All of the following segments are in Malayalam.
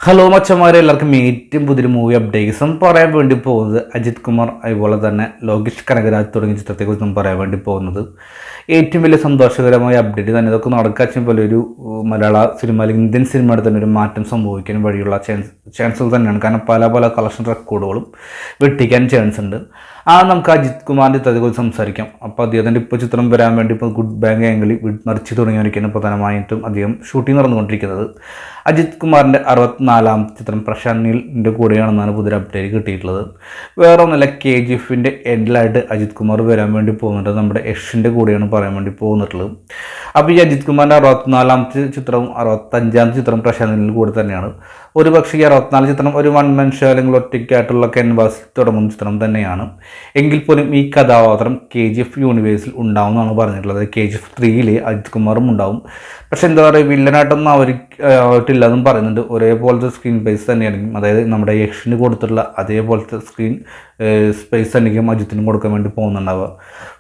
ഹലോ മച്ചന്മാരെ, എല്ലാവർക്കും ഏറ്റവും പുതിയൊരു മൂവി അപ്ഡേറ്റ്സും പറയാൻ വേണ്ടി പോകുന്നത് അജിത് കുമാർ, അതുപോലെ തന്നെ ലോകേഷ് കനകരാജ് തുടങ്ങിയ ചിത്രത്തെക്കുറിച്ചും പറയാൻ വേണ്ടി പോകുന്നത് ഏറ്റവും വലിയ സന്തോഷകരമായ അപ്ഡേറ്റ് തന്നെ. ഇതൊക്കെ നടക്കാച്ചും പോലെ ഒരു മലയാള സിനിമ അല്ലെങ്കിൽ ഇന്ത്യൻ സിനിമയുടെ തന്നെ ഒരു മാറ്റം സംഭവിക്കാൻ വഴിയുള്ള ചാൻസുകൾ തന്നെയാണ്. കാരണം പല കളക്ഷൻ റെക്കോർഡുകളും വെട്ടിക്കാൻ ചാൻസ് ഉണ്ട്. നമുക്ക് അജിത് കുമാറിൻ്റെ ഇത്തരത്തെക്കുറിച്ച് സംസാരിക്കാം. അപ്പോൾ അദ്ദേഹത്തിൻ്റെ ഇപ്പോൾ ചിത്രം വരാൻ വേണ്ടി ഇപ്പോൾ ഗുഡ് ബാങ്ക് ആംഗിൾ മറിച്ച് തുടങ്ങിയിരിക്കുകയാണ് പ്രധാനമായിട്ടും അദ്ദേഹം ഷൂട്ടിംഗ് നടന്നുകൊണ്ടിരിക്കുന്നത്. അജിത് കുമാറിൻ്റെ 64ാമത്തെ ചിത്രം പ്രശാന്ത് നീലിൻ്റെ കൂടെയാണെന്നാണ് പുതിയൊരു അപ്ഡേറ്റ് കിട്ടിയിട്ടുള്ളത്. വേറെ ഒന്നല്ല, KGF എൻഡിലായിട്ട് അജിത് കുമാർ വരാൻ വേണ്ടി പോകുന്നുണ്ട്. നമ്മുടെ യഷിൻ്റെ കൂടെയാണ് പറയാൻ വേണ്ടി പോകുന്നിട്ടുള്ളത്. അപ്പോൾ ഈ അജിത് കുമാറിൻ്റെ 64ാമത്തെ ചിത്രവും 65ാമത്തെ ചിത്രം പ്രശാന്ത് നീലിൻ്റെ കൂടെ തന്നെയാണ്. ഒരു പക്ഷേ ഈ 64 ചിത്രം ഒരു വൺ മാൻ ഷോ അല്ലെങ്കിൽ ഒറ്റയ്ക്കായിട്ടുള്ള ക്യാൻവാസിൽ തുടങ്ങുന്ന ചിത്രം തന്നെയാണ്. എങ്കിൽ പോലും ഈ കഥാപാത്രം KGF യൂണിവേഴ്സിൽ ഉണ്ടാവുമെന്നാണ് പറഞ്ഞിട്ടുള്ളത്. KGF 3 അജിത് കുമാറും ഉണ്ടാവും. പക്ഷെ എന്താ പറയുക, വില്ലനായിട്ടൊന്നും ആയിട്ടില്ലെന്നും പറയുന്നുണ്ട്. ഒരേപോലത്തെ സ്ക്രീൻ സ്പേസ് തന്നെയായിരിക്കും, അതായത് നമ്മുടെ യഷിന് കൊടുത്തിട്ടുള്ള അതേപോലത്തെ സ്ക്രീൻ സ്പേസ് തന്നെയും അജിത്തിനും കൊടുക്കാൻ വേണ്ടി പോകുന്നുണ്ടാവുക.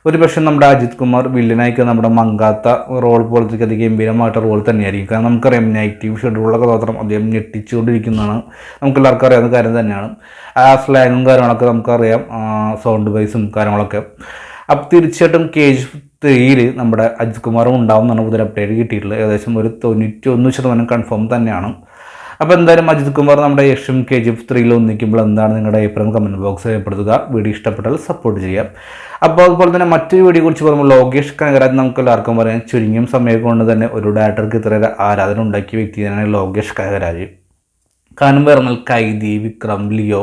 ഒരു പക്ഷേ നമ്മുടെ അജിത് കുമാർ വില്ലനായിക്ക് നമ്മുടെ മങ്കാത്ത റോൾ പോലത്തെ ഗംഭീരമായിട്ട് റോൾ തന്നെയായിരിക്കും. കാരണം നമുക്കറിയാം, നെഗറ്റീവ് ഷെഡ്യൂളുള്ള കഥാപാത്രം അദ്ദേഹം ഞെട്ടിച്ചുകൊണ്ടിരിക്കുന്നതാണ്. നമുക്കെല്ലാവർക്കും അറിയാവുന്ന കാര്യം തന്നെയാണ്. ആ സ്ലാങ്ങും കാര്യങ്ങളൊക്കെ നമുക്കറിയാം, സൗണ്ട് വൈസും കാര്യങ്ങളൊക്കെ. അപ്പോൾ തീർച്ചയായിട്ടും KGF 3 നമ്മുടെ അജിത് കുമാറും ഉണ്ടാവും എന്നാണ് പുതിയ അപ്ഡേറ്റ് കിട്ടിയിട്ടുള്ളത്. ഏകദേശം ഒരു 91% കൺഫേം തന്നെയാണ്. അപ്പോൾ എന്തായാലും അജിത് കുമാർ നമ്മുടെ യഷും KGF 3 ഒന്നിക്കുമ്പോൾ എന്താണ് നിങ്ങളുടെ അഭിപ്രായം കമൻറ്റ് ബോക്സിൽ രേഖപ്പെടുത്തുക. വീഡിയോ ഇഷ്ടപ്പെട്ടാൽ സപ്പോർട്ട് ചെയ്യാം. അപ്പോൾ അതുപോലെ തന്നെ മറ്റൊരു വീഡിയോ കുറിച്ച് പറയുമ്പോൾ ലോകേഷ് കനകരാജ് നമുക്ക് എല്ലാവർക്കും പറയാം, ചുരുങ്ങിയ സമയം കൊണ്ട് തന്നെ ഒരു ഡയറക്ടർക്ക് ഇത്ര ആരാധന ഉണ്ടാക്കിയ വ്യക്തി തന്നെയാണ് ലോകേഷ് കനകരാജ്. കാരണം പറഞ്ഞാൽ കൈദി, വിക്രം, ലിയോ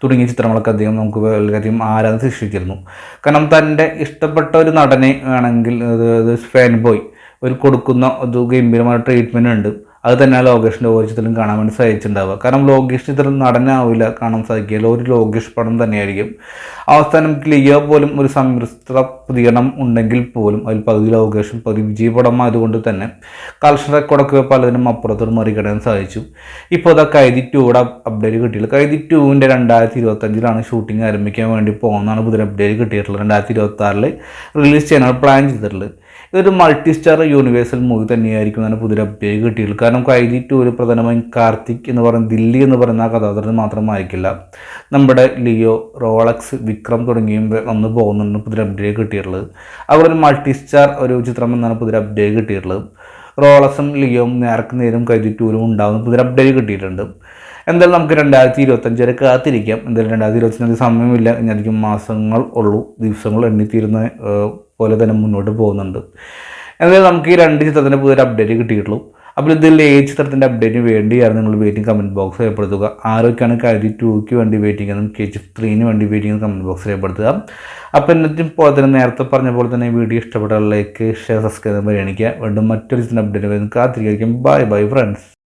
തുടങ്ങിയ ചിത്രങ്ങളൊക്കെ അദ്ദേഹം നമുക്ക് വളരെയധികം ആരാധന സൃഷ്ടിച്ചിരുന്നു. കാരണം തൻ്റെ ഇഷ്ടപ്പെട്ട ഒരു നടനെ വേണമെങ്കിൽ ഫാൻ ബോയ് ഒരു കൊടുക്കുന്ന ഒരു ഗംഭീരമായ ട്രീറ്റ്മെൻറ്റ് ഉണ്ട്. അത് തന്നെ ലോകേഷിൻ്റെ ഓരോ ചിത്രം കാണാൻ വേണ്ടി സാധിച്ചിട്ടുണ്ടാവുക. കാരണം ലോകേഷ് ചിത്രം നടനാവില്ല കാണാൻ സാധിക്കില്ല, ഒരു ലോകേഷ് പടം തന്നെയായിരിക്കും. അവസാനം ലിയോ പോലും ഒരു സംതൃപ്ത പ്രതികരണം ഉണ്ടെങ്കിൽ പോലും അതിൽ പകുതി ലോകേഷും പകുതി വിജയ പടമായതുകൊണ്ട് തന്നെ കളക്ഷൻ റെക്കോർഡൊക്കെ പലതിനും അപ്പുറത്തോട് മറികടക്കാൻ സാധിച്ചു. ഇപ്പോൾ അതാ കൈദി 2യുടെ അപ്ഡേറ്റ് കിട്ടിയിട്ടുള്ളത്. കൈദി 2ൻ്റെ 2025 ഷൂട്ടിംഗ് ആരംഭിക്കാൻ വേണ്ടി പോകുന്നതാണ് പുതിയ അപ്ഡേറ്റ് കിട്ടിയിട്ടുള്ളത്. 2026 റിലീസ് ചെയ്യാനാണ് പ്ലാൻ ചെയ്തിട്ടുള്ളത്. ഇതൊരു മൾട്ടി സ്റ്റാർ യൂണിവേഴ്സൽ മൂവി തന്നെയായിരിക്കും എന്നാണ് പുതിയ അപ്ഡേറ്റ് കിട്ടിയിട്ടുള്ളത്. കാരണം കൈദി 2 പ്രധാനമായും കാർത്തിക് എന്ന് പറയുന്ന ദില്ലി എന്ന് പറയുന്ന ആ കഥാപാത്രത്തിന് മാത്രമായിരിക്കില്ല, നമ്മുടെ ലിയോ, റോളക്സ്, വിക്രം തുടങ്ങിയും വന്ന് പോകുന്നുണ്ട് പുതിയ അപ്ഡേറ്റ് കിട്ടിയിട്ടുള്ളത്. അവിടെ ഒരു മൾട്ടി സ്റ്റാർ ഒരു ചിത്രം എന്നാണ് പുതിയ അപ്ഡേറ്റ് കിട്ടിയിട്ടുള്ളത്. റോളക്സും ലിയോയും നേർക്ക് നേരും കൈദി 2 ഉണ്ടാകുന്ന പുതിയ അപ്ഡേറ്റ് കിട്ടിയിട്ടുണ്ട്. എന്തായാലും നമുക്ക് 2025 വരെ കാത്തിരിക്കാം. എന്തായാലും 2025 സമയമില്ല, ഇനി അധികം മാസങ്ങൾ ഉള്ളൂ, ദിവസങ്ങൾ എണ്ണിത്തീരുന്ന പോലെ തന്നെ മുന്നോട്ട് പോകുന്നുണ്ട്. എന്തായാലും നമുക്ക് ഈ 2 ചിത്രത്തിൻ്റെ പുതിയൊരു അപ്ഡേറ്റ് കിട്ടിയിട്ടുള്ളൂ. അപ്പോൾ ഇതിൽ ഏത് ചിത്രത്തിൻ്റെ അപ്ഡേറ്റിന് വേണ്ടിയാണ് നിങ്ങൾ വെയിറ്റിംഗ് കമൻറ്റ് ബോക്സ് രേഖപ്പെടുത്തുക. ആരൊക്കെയാണ് കൈദി 2 വേണ്ടി വെയിറ്റിംഗ് എന്നും KGF 3 വേണ്ടി വെയിറ്റിംഗ് കമൻറ്റ് ബോക്സ് രേഖപ്പെടുത്തുക. അപ്പോൾ എന്നിട്ടും പോലെ തന്നെ നേരത്തെ പറഞ്ഞ പോലെ തന്നെ വീഡിയോ ഇഷ്ടപ്പെട്ട ലൈക്ക്, ഷെയർ, സബ്സ്ക്രൈബ് പരിഗണിക്കുക. വീണ്ടും മറ്റൊരു ചിത്രം അപ്ഡേറ്റ് കാത്തിരിക്കും. Bye friends.